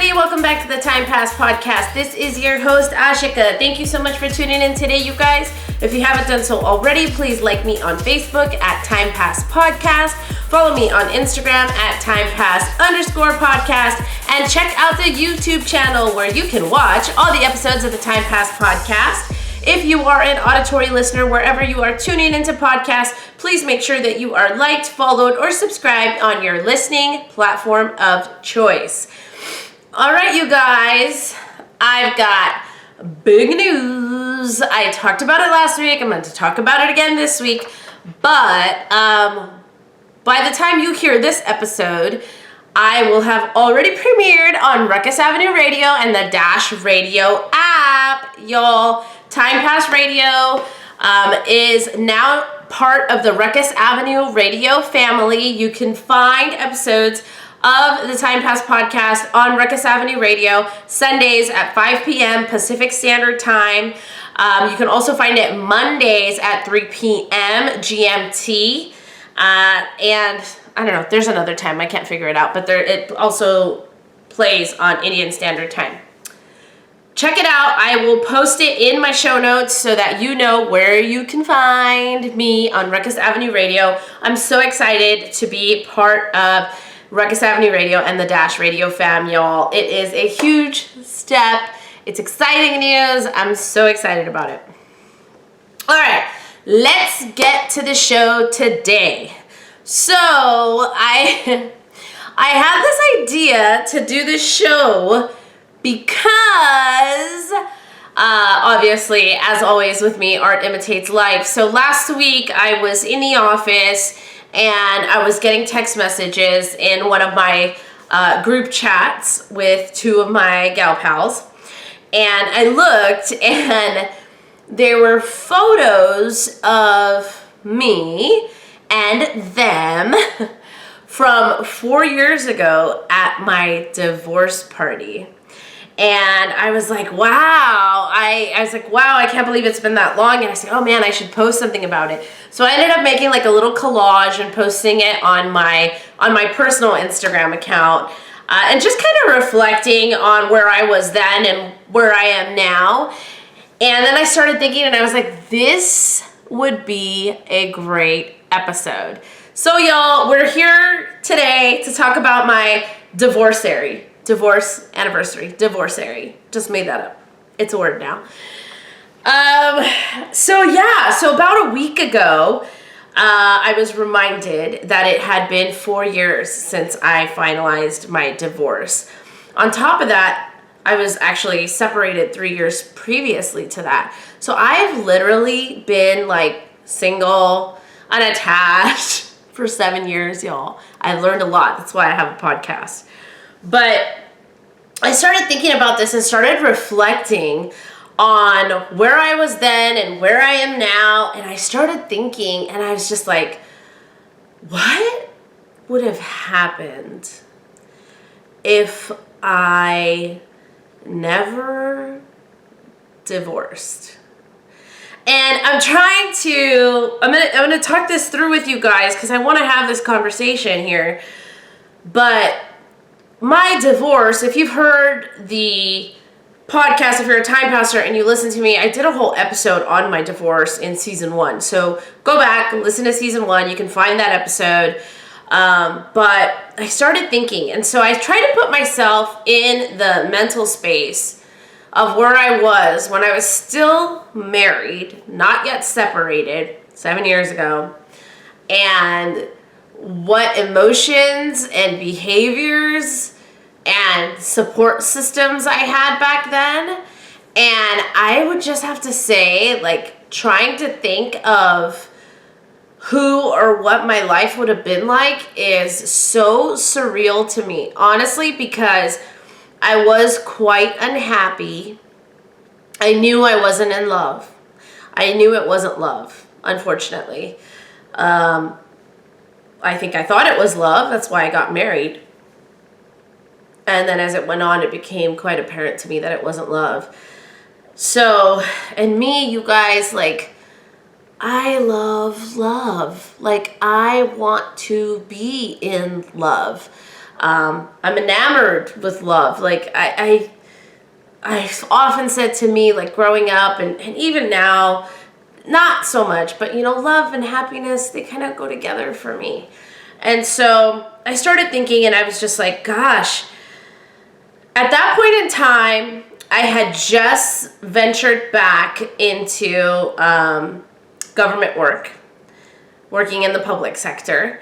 everybody, welcome back to the Time Pass Podcast. This is your host, Ashika. Thank you so much for tuning in today, you guys. If you haven't done so already, please like me on Facebook at Time Pass Podcast. Follow me on Instagram at TimePass_podcast. And check out the YouTube channel where you can watch all the episodes of the Time Pass Podcast. If you are an auditory listener, wherever you are tuning into podcasts, please make sure that you are liked, followed, or subscribed on your listening platform of choice. All right, you guys, I've got big news. I talked about it last week. I'm going to talk about it again this week. But by the time you hear this episode, I will have already premiered on Ruckus Avenue Radio and the Dash Radio app. Y'all, Time Pass Radio is now part of the Ruckus Avenue Radio family. You can find episodes of the Time Pass Podcast on Ruckus Avenue Radio Sundays at 5 p.m. Pacific Standard Time. You can also find it Mondays at 3 p.m. GMT. And I don't know, there's another time, I can't figure it out, but it also plays on Indian Standard Time. Check it out. I will post it in my show notes so that you know where you can find me on Ruckus Avenue Radio. I'm so excited to be part of Ruckus Avenue Radio and the Dash Radio fam, y'all. It is a huge step. It's exciting news. I'm so excited about it. All right, let's get to the show today. So I had this idea to do this show because obviously, as always with me, art imitates life. So last week I was in the office and I was getting text messages in one of my group chats with two of my gal pals. And I looked and there were photos of me and them from 4 years ago at my divorce party. And I was like, wow. I was like, wow, I can't believe it's been that long. And I said, oh man, I should post something about it. So I ended up making like a little collage and posting it on my personal Instagram account. And just kind of reflecting on where I was then and where I am now. And then I started thinking and I was like, this would be a great episode. So y'all, we're here today to talk about my divorcesary. Divorce anniversary. Divorcesary. Just made that up. It's a word now. So about a week ago, I was reminded that it had been 4 years since I finalized my divorce. On top of that, I was actually separated 3 years previously to that. So I've literally been like single, unattached for 7 years, y'all. I've learned a lot. That's why I have a podcast. But I started thinking about this and started reflecting on where I was then and where I am now. And I started thinking, and I was just like, what would have happened if I never divorced? And I'm gonna talk this through with you guys because I want to have this conversation here. But my divorce, if you've heard the podcast, if you're a time passer and you listen to me, I did a whole episode on my divorce in season 1. So go back, listen to season 1. You can find that episode. But I started thinking, and so I tried to put myself in the mental space of where I was when I was still married, not yet separated, 7 years ago, and what emotions and behaviors and support systems I had back then. And I would just have to say, like, trying to think of who or what my life would have been like is so surreal to me, honestly, because I was quite unhappy. I knew I wasn't in love. I knew it wasn't love, unfortunately. I think I thought it was love. That's why I got married. And then as it went on, it became quite apparent to me that it wasn't love. So, and me, you guys, like, I love love. Like, I want to be in love. I'm enamored with love. Like I often said to me, like growing up and even now, not so much, but love and happiness, they kind of go together for me. And so I started thinking, and I was just like, gosh, at that point in time, I had just ventured back into government work, working in the public sector.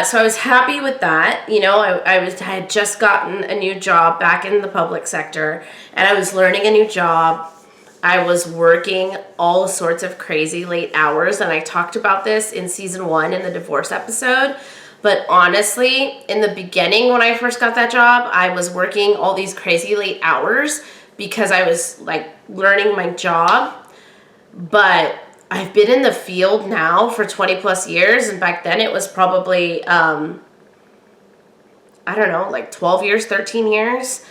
So I was happy with that. I had just gotten a new job back in the public sector, and I was learning a new job. I was working all sorts of crazy late hours, and I talked about this in season 1 in the divorce episode. But honestly, in the beginning when I first got that job, I was working all these crazy late hours because I was like learning my job. But I've been in the field now for 20 plus years, and back then it was probably, I don't know, like 12 years, 13 years.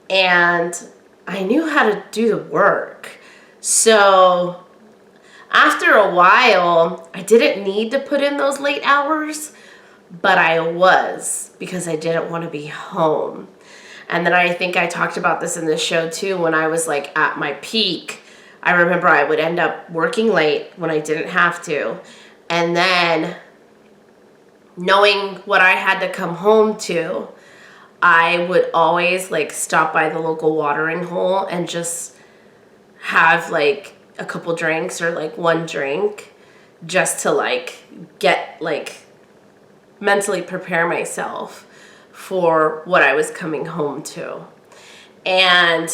And I knew how to do the work. So after a while, I didn't need to put in those late hours, but I was, because I didn't want to be home. And then I think I talked about this in the show too, when I was like at my peak. I remember I would end up working late when I didn't have to. And then knowing what I had to come home to, I would always like stop by the local watering hole and just have like a couple drinks or like one drink just to like get like mentally prepare myself for what I was coming home to. And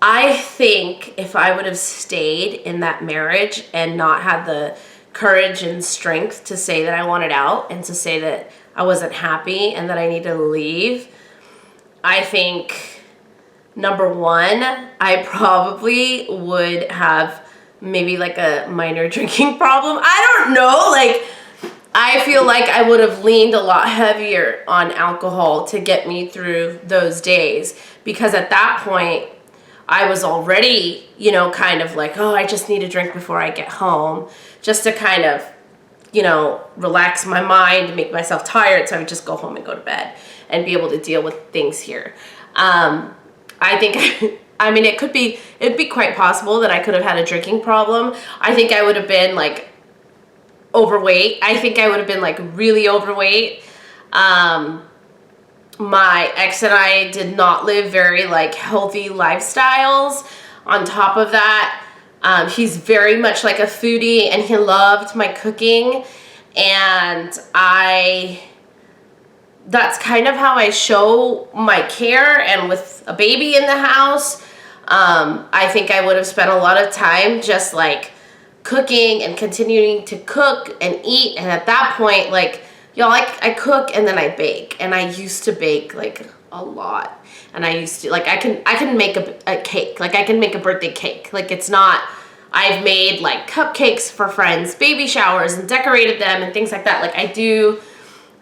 I think if I would have stayed in that marriage and not had the courage and strength to say that I wanted out and to say that I wasn't happy and that I needed to leave, I think, number one, I probably would have maybe like a minor drinking problem. I don't know, like, I feel like I would have leaned a lot heavier on alcohol to get me through those days, because at that point, I was already, kind of like, oh, I just need a drink before I get home, just to kind of, relax my mind, make myself tired, so I would just go home and go to bed and be able to deal with things here. I think, it'd be quite possible that I could have had a drinking problem. I think I would have been like overweight. I think I would have been like really overweight. My ex and I did not live very like healthy lifestyles. On top of that, he's very much like a foodie, and he loved my cooking, and that's kind of how I show my care. And with a baby in the house, I think I would have spent a lot of time just like cooking and continuing to cook and eat. And at that point, like, I cook and then I bake, and I used to bake like a lot. And I used to, like, I can make a cake, like I can make a birthday cake. Like, it's not, I've made like cupcakes for friends' baby showers and decorated them and things like that. Like, I do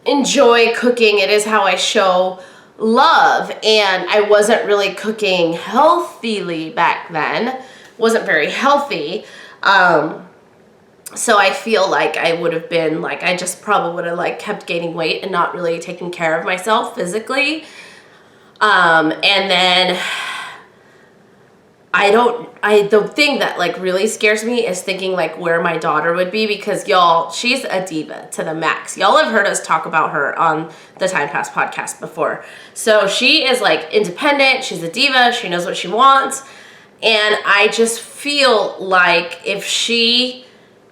enjoy cooking. It is how I show love. And I wasn't really cooking healthily back then. Wasn't very healthy. So I feel like I would have been like, I just probably would have like kept gaining weight and not really taking care of myself physically. And then the thing that like really scares me is thinking like where my daughter would be, because y'all, she's a diva to the max. Y'all have heard us talk about her on the Time Pass podcast before. So she is like independent. She's a diva. She knows what she wants. And I just feel like if she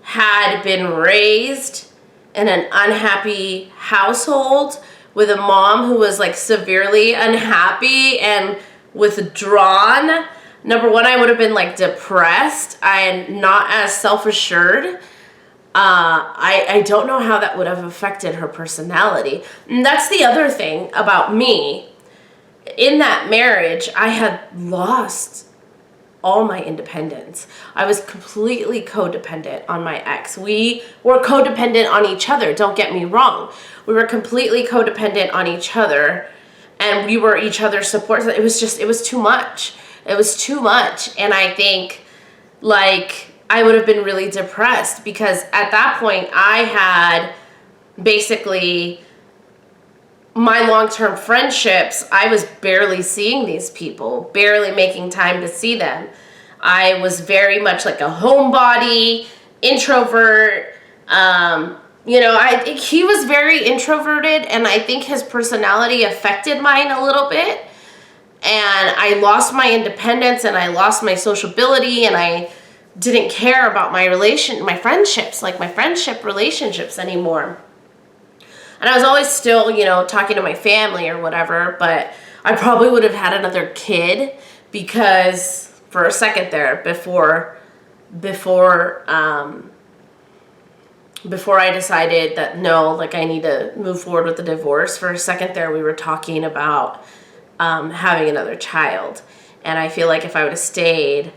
had been raised in an unhappy household with a mom who was like severely unhappy and withdrawn, number one, I would have been like depressed and not as self-assured. I don't know how that would have affected her personality. And that's the other thing about me. In that marriage, I had lost all my independence. I was completely codependent on my ex. We were codependent on each other, don't get me wrong. We were completely codependent on each other, and we were each other's support. It was too much. It was too much. And I think like I would have been really depressed, because at that point I had basically my long-term friendships, I was barely seeing these people, barely making time to see them. I was very much like a homebody, introvert. He was very introverted, and I think his personality affected mine a little bit. And I lost my independence, and I lost my sociability, and I didn't care about my friendships, like my friendship relationships anymore. And I was always still, talking to my family or whatever, but I probably would have had another kid, because for a second there, before I decided that no, like I need to move forward with the divorce, for a second there we were talking about having another child. And I feel like if I would have stayed,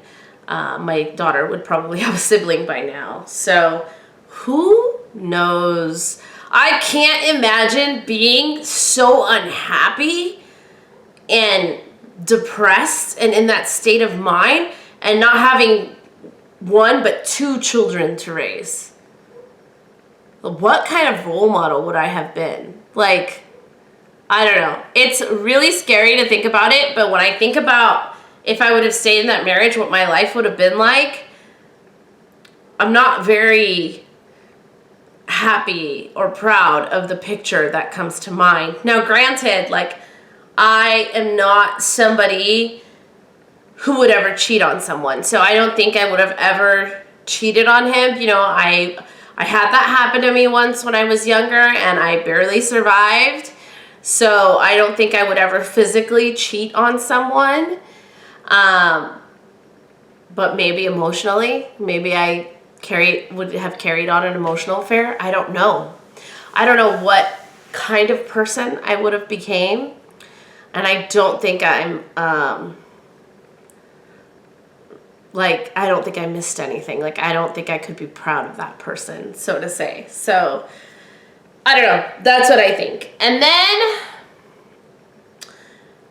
my daughter would probably have a sibling by now. So who knows? I can't imagine being so unhappy and depressed and in that state of mind and not having one but two children to raise. What kind of role model would I have been? Like, I don't know. It's really scary to think about it, but when I think about if I would have stayed in that marriage, what my life would have been like, I'm not very happy or proud of the picture that comes to mind. Now, granted, like, I am not somebody who would ever cheat on someone, so I don't think I would have ever cheated on him. I had that happen to me once when I was younger, and I barely survived. So I don't think I would ever physically cheat on someone. But maybe emotionally, maybe I would have carried on an emotional affair. I don't know. I don't know what kind of person I would have became. And I don't think I don't think I missed anything. Like, I don't think I could be proud of that person, so to say. So, I don't know. That's what I think. And then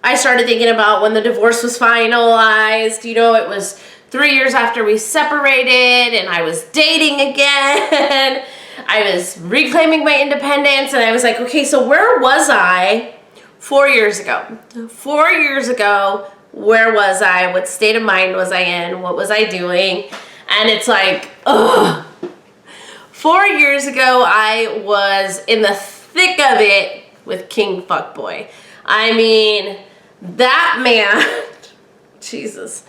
I started thinking about when the divorce was finalized. It was 3 years after we separated, and I was dating again. I was reclaiming my independence, and I was like, okay, so where was I 4 years ago? 4 years ago, where was I? What state of mind was I in? What was I doing? And it's like, ugh. 4 years ago, I was in the thick of it with King Fuckboy. I mean, that man, Jesus.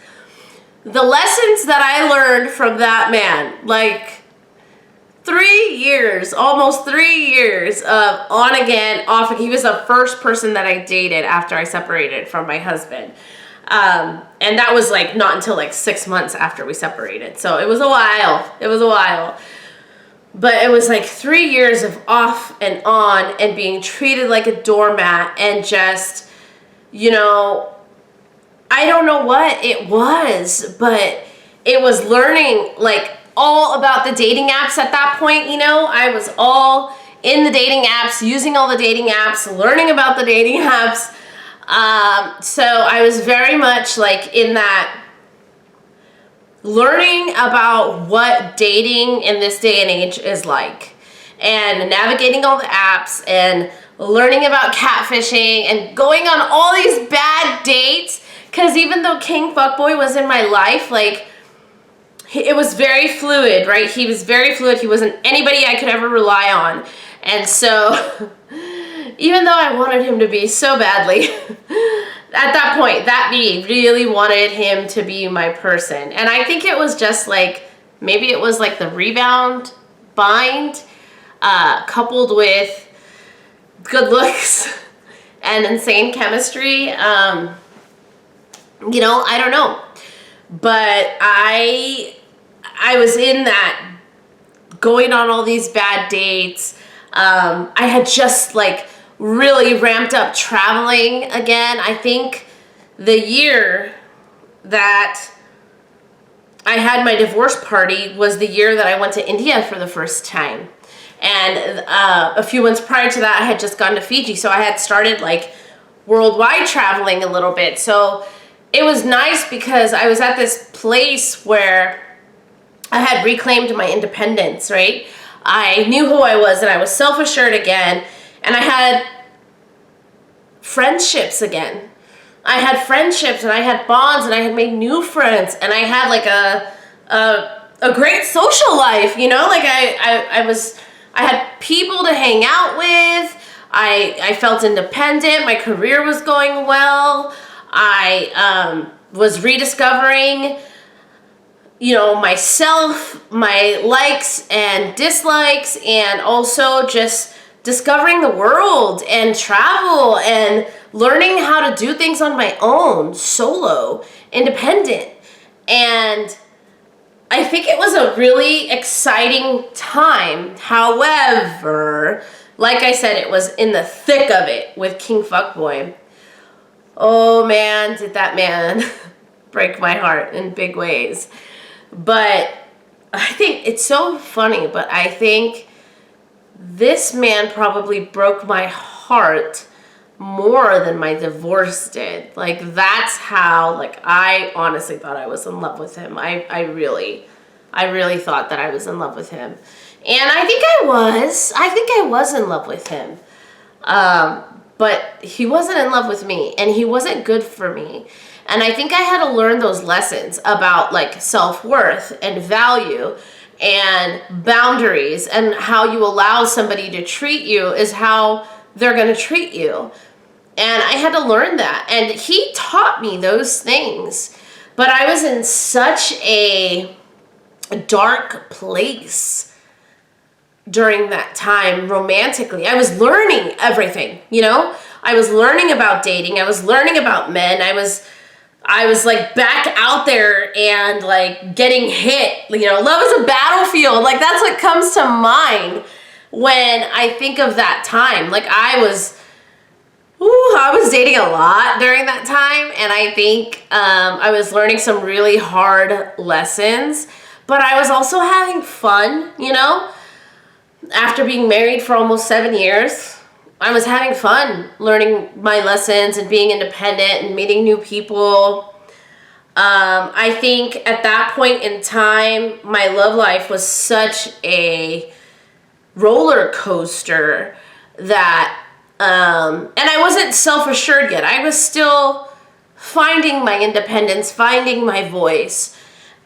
The lessons that I learned from that man, like 3 years, almost 3 years of on again, off again. He was the first person that I dated after I separated from my husband. And that was like not until like 6 months after we separated. So it was a while. But it was like 3 years of off and on and being treated like a doormat and just, I don't know what it was, but it was learning like all about the dating apps at that point. I was all in the dating apps, using all the dating apps, learning about the dating apps. So I was very much like in that learning about what dating in this day and age is like, and navigating all the apps and learning about catfishing and going on all these bad dates. Because even though King Fuckboy was in my life, like, it was very fluid, right? He was very fluid. He wasn't anybody I could ever rely on. And so even though I wanted him to be so badly, at that point, that me really wanted him to be my person. And I think it was just like, maybe it was like the rebound bind, coupled with good looks and insane chemistry. I don't know. But I was in that, going on all these bad dates. I had just like really ramped up traveling again. I think the year that I had my divorce party was the year that I went to India for the first time. And a few months prior to that, I had just gone to Fiji. So I had started like worldwide traveling a little bit. So it was nice because I was at this place where I had reclaimed my independence, right? I knew who I was and I was self-assured again. And I had friendships again. I had friendships and I had bonds and I had made new friends and I had like a great social life, you know, like I had people to hang out with. I felt independent. My career was going well. I was rediscovering, you know, myself, my likes and dislikes, and also just discovering the world and travel and learning how to do things on my own, solo, independent. And I think it was a really exciting time. However, like I said, it was in the thick of it with King Fuckboy. Oh man, did that man break my heart in big ways. But I think it's so funny, but I think this man probably broke my heart more than my divorce did. Like, that's how, like, I honestly thought I was in love with him. I really thought that I was in love with him. And I think I was in love with him. But he wasn't in love with me, and he wasn't good for me. And I think I had to learn those lessons about, like, self-worth and value and boundaries, and how you allow somebody to treat you is how they're going to treat you. And I had to learn that. And he taught me those things. But I was in such a dark place during that time romantically. I was learning everything, you know? I was learning about dating. I was learning about men. I was like back out there and like getting hit. You know, love is a battlefield. Like, that's what comes to mind when I think of that time. Like, I was dating a lot during that time, and I think I was learning some really hard lessons, but I was also having fun, you know? After being married for almost 7 years, I was having fun learning my lessons and being independent and meeting new people. I think at that point in time, my love life was such a roller coaster that, and I wasn't self-assured yet. I was still finding my independence, finding my voice.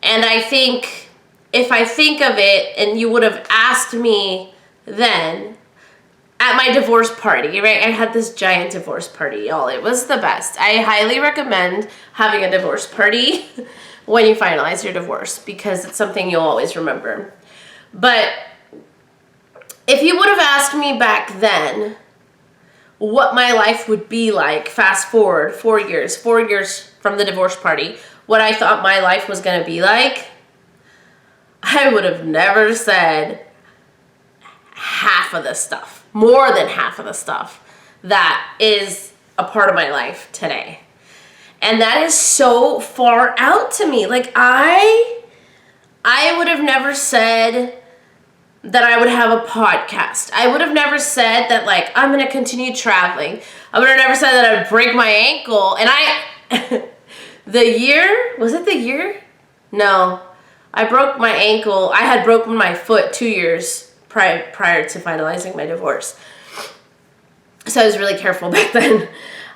And I think if I think of it, and you would have asked me then at my divorce party, right? I had this giant divorce party, y'all. It was the best. I highly recommend having a divorce party when you finalize your divorce, because it's something you'll always remember. But if you would have asked me back then what my life would be like, fast forward 4 years from the divorce party, what I thought my life was going to be like, I would have never said half of the stuff, more than half of the stuff that is a part of my life today. And that is so far out to me. Like, I would have never said that I would have a podcast. I would have never said that, like, I'm going to continue traveling. I would have never said that I would break my ankle. And was it the year? No. I broke my ankle. I had broken my foot 2 years prior to finalizing my divorce. So I was really careful back then.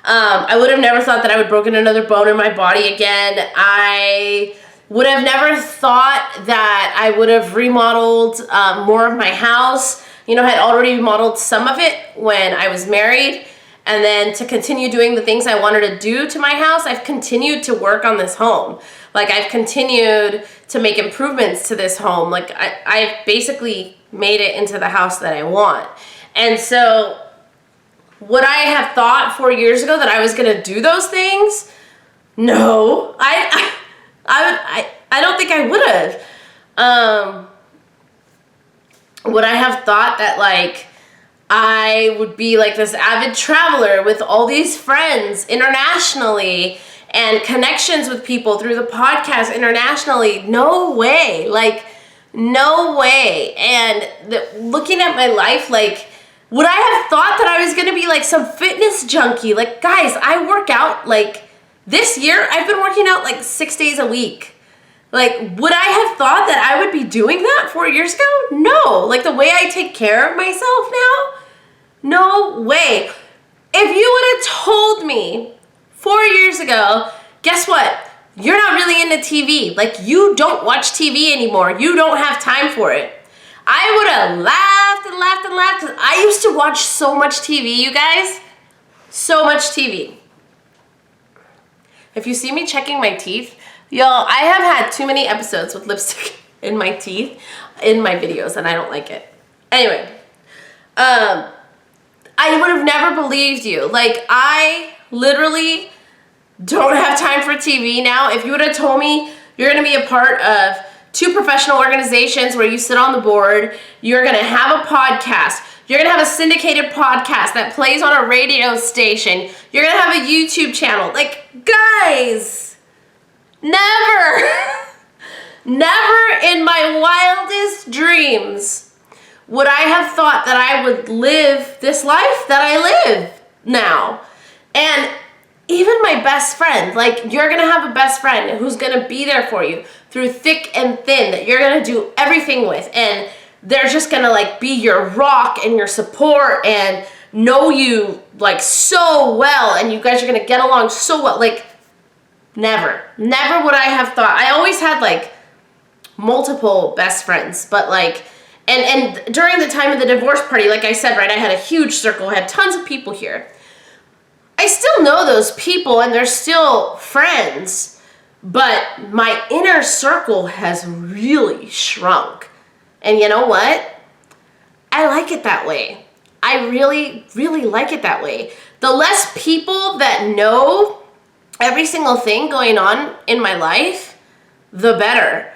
I would have never thought that I would broken another bone in my body again. I would have never thought that I would have remodeled more of my house. You know, I had already remodeled some of it when I was married. And then to continue doing the things I wanted to do to my house, I've continued to work on this home. Like, I've continued to make improvements to this home. Like, I've basically made it into the house that I want. And so would I have thought 4 years ago that I was going to do those things? No. I don't think I would have. Would I have thought that, like, I would be like this avid traveler with all these friends internationally and connections with people through the podcast internationally? No way. Like, no way. And looking at my life, like, would I have thought that I was going to be like some fitness junkie? Like, guys, I work out, like, this year, I've been working out like 6 days a week. Like, would I have thought that I would be doing that 4 years ago? No. Like, the way I take care of myself now? No way. If you would have told me 4 years ago, guess what? You're not really into TV. Like, you don't watch TV anymore. You don't have time for it. I would have laughed and laughed and laughed because I used to watch so much TV, you guys. So much TV. If you see me checking my teeth, y'all, I have had too many episodes with lipstick in my teeth in my videos, and I don't like it. Anyway, I would have never believed you. Like, I literally don't have time for TV now. If you would have told me you're going to be a part of 2 professional organizations where you sit on the board, you're going to have a podcast, you're going to have a syndicated podcast that plays on a radio station, you're going to have a YouTube channel. Like, guys, never, never in my wildest dreams would I have thought that I would live this life that I live now. And even my best friend, like, you're gonna have a best friend who's gonna be there for you through thick and thin, that you're gonna do everything with, and they're just gonna like be your rock and your support and know you like so well, and you guys are gonna get along so well. Like, never would I have thought. I always had like multiple best friends, but like, and during the time of the divorce party, like I said, right, I had a huge circle, I had tons of people here. I still know those people and they're still friends, but my inner circle has really shrunk. And you know what? I like it that way. I really, really like it that way. The less people that know every single thing going on in my life, the better.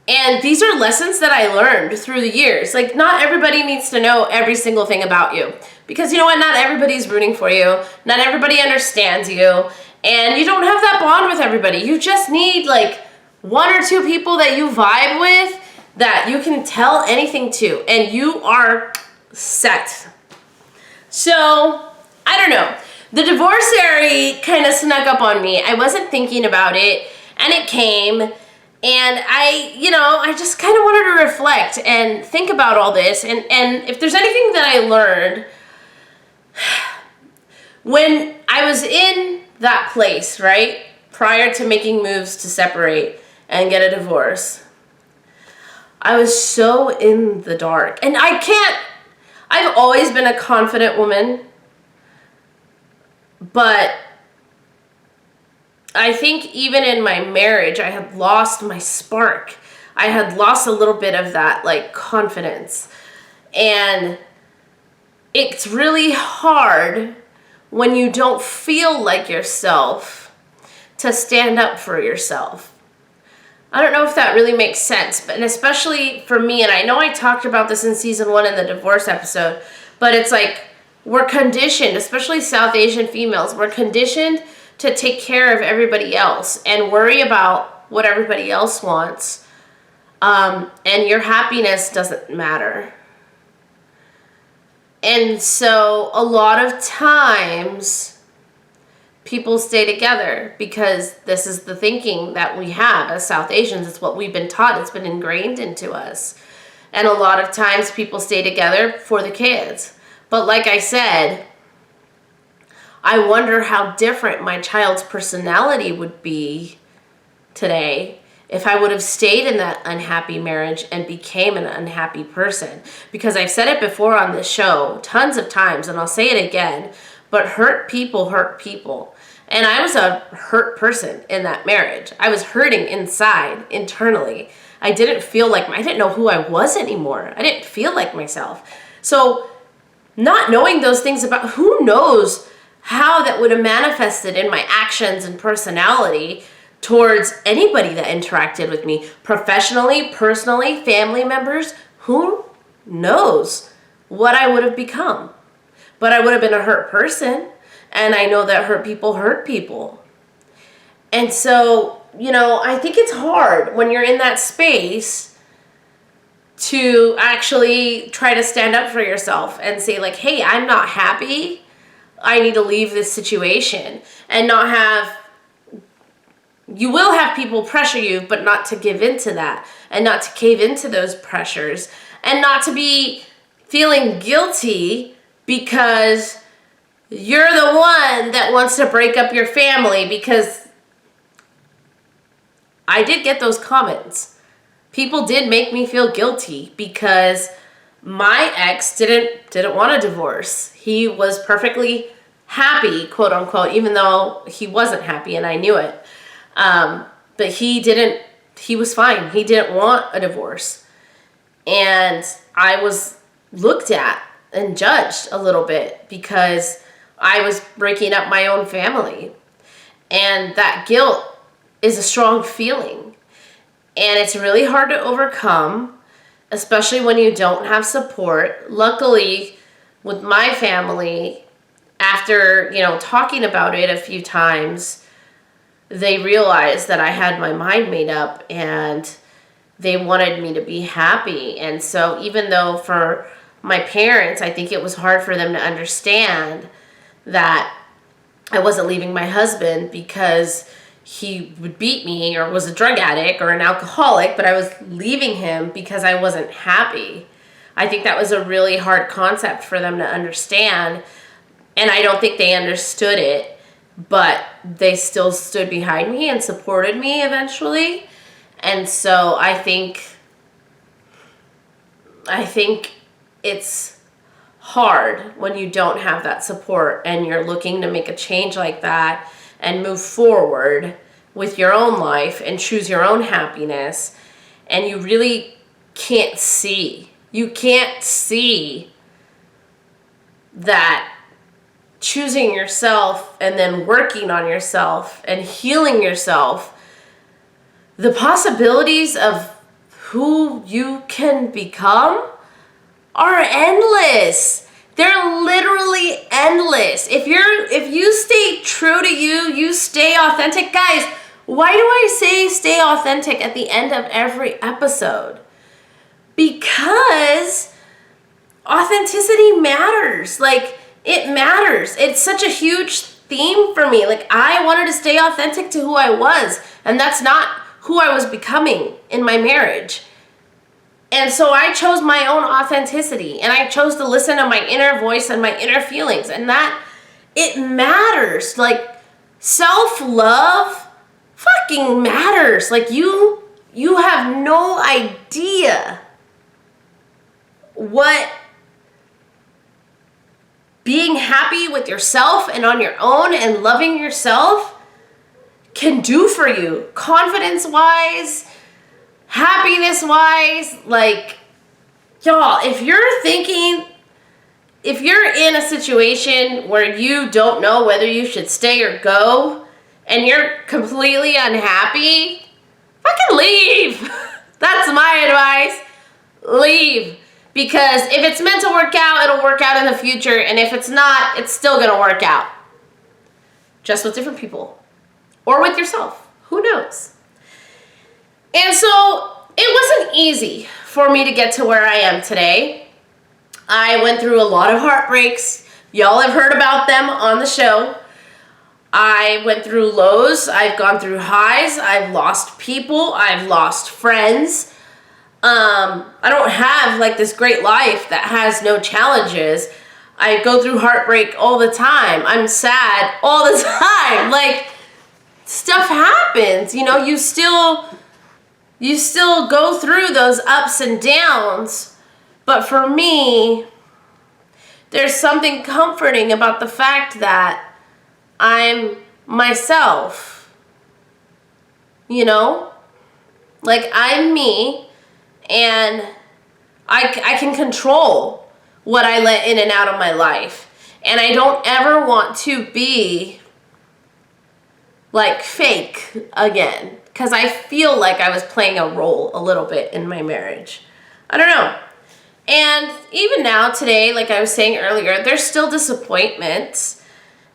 And these are lessons that I learned through the years. Like, not everybody needs to know every single thing about you. Because you know what? Not everybody's rooting for you. Not everybody understands you. And you don't have that bond with everybody. You just need like 1 or 2 people that you vibe with, that you can tell anything to, and you are set. So, I don't know. The Divorcesary kind of snuck up on me. I wasn't thinking about it, and it came. And I just kind of wanted to reflect and think about all this. And if there's anything that I learned, when I was in that place, right, prior to making moves to separate and get a divorce, I was so in the dark. And I've always been a confident woman, but I think even in my marriage, I had lost my spark. I had lost a little bit of that, like, confidence. And it's really hard when you don't feel like yourself to stand up for yourself. I don't know if that really makes sense, but especially for me, and I know I talked about this in season 1 in the divorce episode, but it's like, we're conditioned, especially South Asian females, we're conditioned to take care of everybody else and worry about what everybody else wants. And your happiness doesn't matter. And so a lot of times people stay together because this is the thinking that we have as South Asians. It's what we've been taught. It's been ingrained into us. And a lot of times people stay together for the kids. But like I said, I wonder how different my child's personality would be today if I would have stayed in that unhappy marriage and became an unhappy person. Because I've said it before on this show tons of times, and I'll say it again, but hurt people hurt people. And I was a hurt person in that marriage. I was hurting inside, internally. I didn't know who I was anymore. I didn't feel like myself. So not knowing those things about, who knows how that would have manifested in my actions and personality towards anybody that interacted with me, professionally, personally, family members. Who knows what I would have become? But I would have been a hurt person, and I know that hurt people. And so, I think it's hard when you're in that space to actually try to stand up for yourself and say, like, hey, I'm not happy. I need to leave this situation, and you will have people pressure you, but not to give into that, and not to cave into those pressures, and not to be feeling guilty because you're the one that wants to break up your family, because I did get those comments. People did make me feel guilty because my ex didn't want a divorce. He was perfectly happy, quote unquote, even though he wasn't happy and I knew it. But he was fine. He didn't want a divorce. And I was looked at and judged a little bit because I was breaking up my own family. And that guilt is a strong feeling. And it's really hard to overcome, especially when you don't have support. Luckily, with my family, after, talking about it a few times, they realized that I had my mind made up and they wanted me to be happy. And so even though for my parents, I think it was hard for them to understand that I wasn't leaving my husband because he would beat me or was a drug addict or an alcoholic, but I was leaving him because I wasn't happy. I think that was a really hard concept for them to understand, and I don't think they understood it, but they still stood behind me and supported me eventually. And so I think it's hard when you don't have that support and you're looking to make a change like that and move forward with your own life and choose your own happiness, and you really can't see. You can't see that choosing yourself and then working on yourself and healing yourself, the possibilities of who you can become are endless. They're literally endless. If you stay true to you, you stay authentic. Guys, why do I say stay authentic at the end of every episode? Because authenticity matters. Like, it matters. It's such a huge theme for me. Like, I wanted to stay authentic to who I was, and that's not who I was becoming in my marriage. And so I chose my own authenticity, and I chose to listen to my inner voice and my inner feelings, and that it matters. Like, self-love fucking matters. Like, you have no idea what being happy with yourself and on your own and loving yourself can do for you, confidence-wise, happiness-wise. Like, y'all, if you're in a situation where you don't know whether you should stay or go, and you're completely unhappy, fucking leave. That's my advice. Leave. Because if it's meant to work out, it'll work out in the future, and if it's not, it's still gonna work out. Just with different people. Or with yourself. Who knows? And so it wasn't easy for me to get to where I am today. I went through a lot of heartbreaks. Y'all have heard about them on the show. I went through lows. I've gone through highs. I've lost people. I've lost friends. I don't have like this great life that has no challenges. I go through heartbreak all the time. I'm sad all the time. Like, stuff happens, you still go through those ups and downs. But for me, there's something comforting about the fact that I'm myself, like, I'm me, and I can control what I let in and out of my life. And I don't ever want to be like fake again, because I feel like I was playing a role a little bit in my marriage. I don't know. And even now, today, like I was saying earlier, there's still disappointments.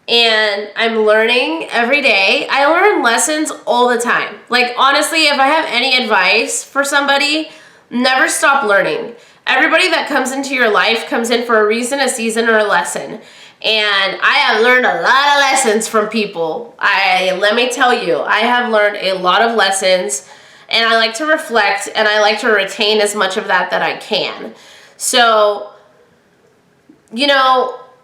And I'm learning every day. I learn lessons all the time. Like, honestly, if I have any advice for somebody, never stop learning. Everybody that comes into your life comes in for a reason, a season, or a lesson. And I have learned a lot of lessons from people. Let me tell you, I have learned a lot of lessons, and I like to reflect, and I like to retain as much of that I can. So,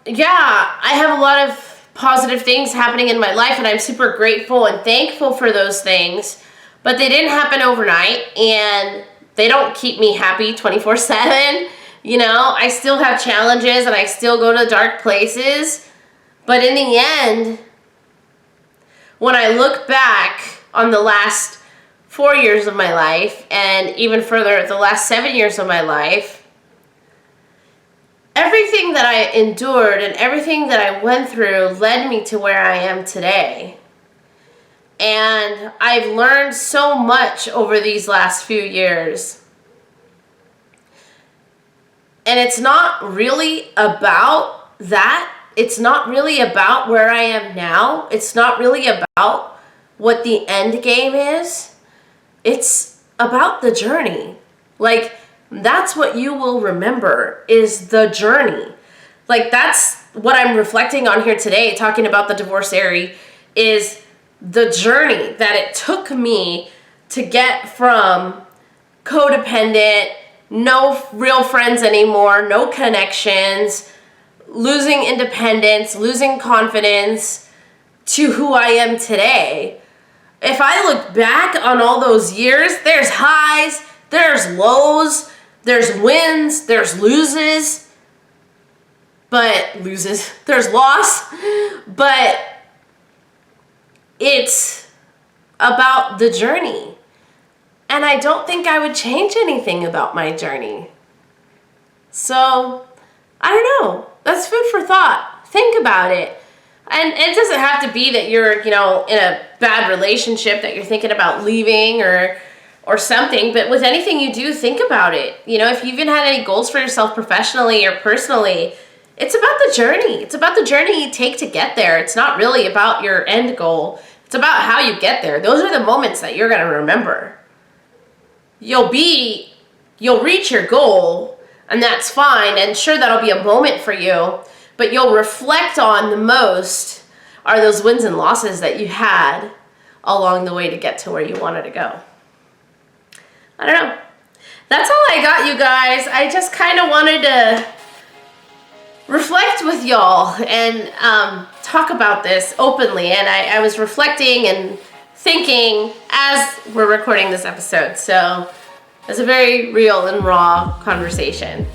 yeah, I have a lot of positive things happening in my life, and I'm super grateful and thankful for those things, but they didn't happen overnight, and they don't keep me happy 24/7. You know, I still have challenges and I still go to dark places, but in the end, when I look back on the last 4 years of my life, and even further, the last 7 years of my life, everything that I endured and everything that I went through led me to where I am today. And I've learned so much over these last few years. And it's not really about that. It's not really about where I am now. It's not really about what the end game is. It's about the journey. Like, that's what you will remember, is the journey. Like, that's what I'm reflecting on here today, talking about the Divorcesary, is the journey that it took me to get from codependent, no real friends anymore, no connections, losing independence, losing confidence, to who I am today. If I look back on all those years, there's highs, there's lows, there's wins, there's loses, there's loss, but it's about the journey. And I don't think I would change anything about my journey. So, I don't know. That's food for thought. Think about it. And it doesn't have to be that you're, in a bad relationship that you're thinking about leaving or something. But with anything you do, think about it. If you even had any goals for yourself professionally or personally, it's about the journey. It's about the journey you take to get there. It's not really about your end goal. It's about how you get there. Those are the moments that you're going to remember. You'll reach your goal, and that's fine. And sure, that'll be a moment for you. But you'll reflect on the most are those wins and losses that you had along the way to get to where you wanted to go. I don't know. That's all I got, you guys. I just kind of wanted to reflect with y'all and talk about this openly. And I was reflecting and thinking as we're recording this episode. So it's a very real and raw conversation.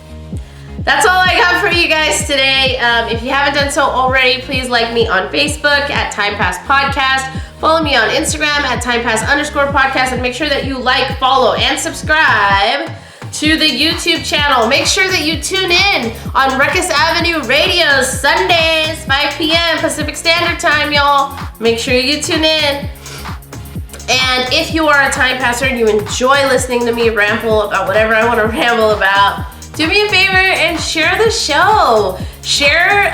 That's all I got for you guys today. If you haven't done so already, please like me on Facebook at Time Pass Podcast. Follow me on Instagram at timepass_podcast, and make sure that you like, follow, and subscribe to the YouTube channel. Make sure that you tune in on Ruckus Avenue Radio Sundays, 5 p.m. Pacific Standard Time, y'all. Make sure you tune in. And if you are a Time Passer and you enjoy listening to me ramble about whatever I want to ramble about, do me a favor and share the show. Share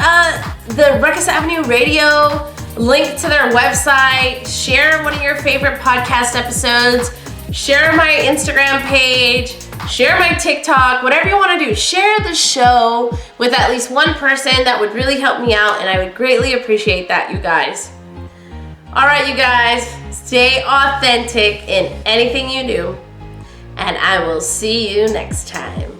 the Ruckus Avenue Radio link to their website. Share one of your favorite podcast episodes. Share my Instagram page. Share my TikTok. Whatever you want to do. Share the show with at least one person. That would really help me out, and I would greatly appreciate that, you guys. All right, you guys. Stay authentic in anything you do, and I will see you next time.